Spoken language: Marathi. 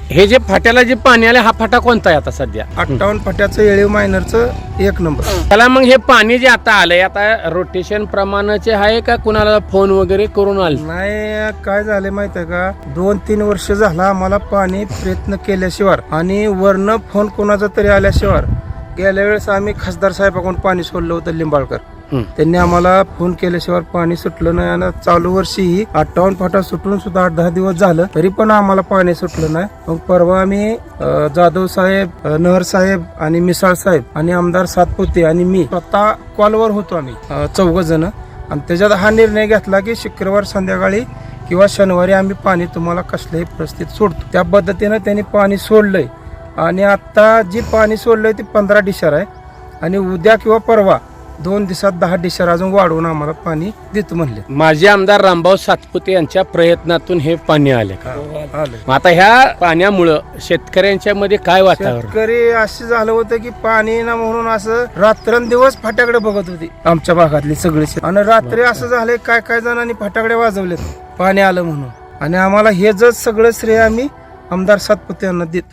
हे जे फाट्याला जे पाणी आले, हा फाटा कोणता आहे आता सध्या? 58 फाट्याचं येळीव मायनरचं 1 नंबर. त्याला मग हे पाणी जे आता आलंय, आता रोटेशन प्रमाणाचे आहे का कुणाला फोन वगैरे करून आले? नाही, काय झाले माहित आहे का, 2-3 वर्ष झाला आम्हाला पाणी प्रयत्न केल्याशिवाय आणि वरनं फोन कोणाचा तरी आल्याशिवाय, गेल्या वेळेस आम्ही खासदार साहेबाकडून पाणी सोडलं होतं लिंबाळकर, त्यांनी आम्हाला फोन केल्याशिवाय पाणी सुटलं नाही. आणि चालू वर्षी 58 फाटा सुटून सुद्धा 8-10 दिवस झालं तरी पण आम्हाला पाणी सुटलं नाही. मग परवा आम्ही जाधव साहेब, नहर साहेब आणि मिसाळ साहेब आणि आमदार सातपुते आणि मी स्वतः कॉलवर होतो आम्ही 4 जण. आणि त्याच्यात हा निर्णय घेतला की शुक्रवार संध्याकाळी किंवा शनिवारी आम्ही पाणी तुम्हाला कसल्याही परिस्थितीत सोडतो. त्या पद्धतीनं त्यांनी पाणी सोडलंय. आणि आता जी पाणी सोडलंय ती 15 डिशर आहे आणि उद्या किंवा परवा 2 दिवसात 10 डिशर अजून वाढवून आम्हाला पाणी देतो म्हणले. माजी आमदार रामभाऊ सातपुते यांच्या प्रयत्नातून हे पाणी आले. आलंय. मग आता ह्या पाण्यामुळं शेतकऱ्यांच्या मध्ये काय वातावरण? शेतकरी असं झालं होतं की पाणी ना म्हणून असं रात्रंदिवस फाट्याकडे बघत होती आमच्या भागातली सगळी. आणि रात्री असं झालंय काय जणांनी फाट्याकडे वाजवलेत पाणी आलं म्हणून. आणि आम्हाला हे जर सगळं श्रेय आम्ही आमदार सातपुते यांना देतो.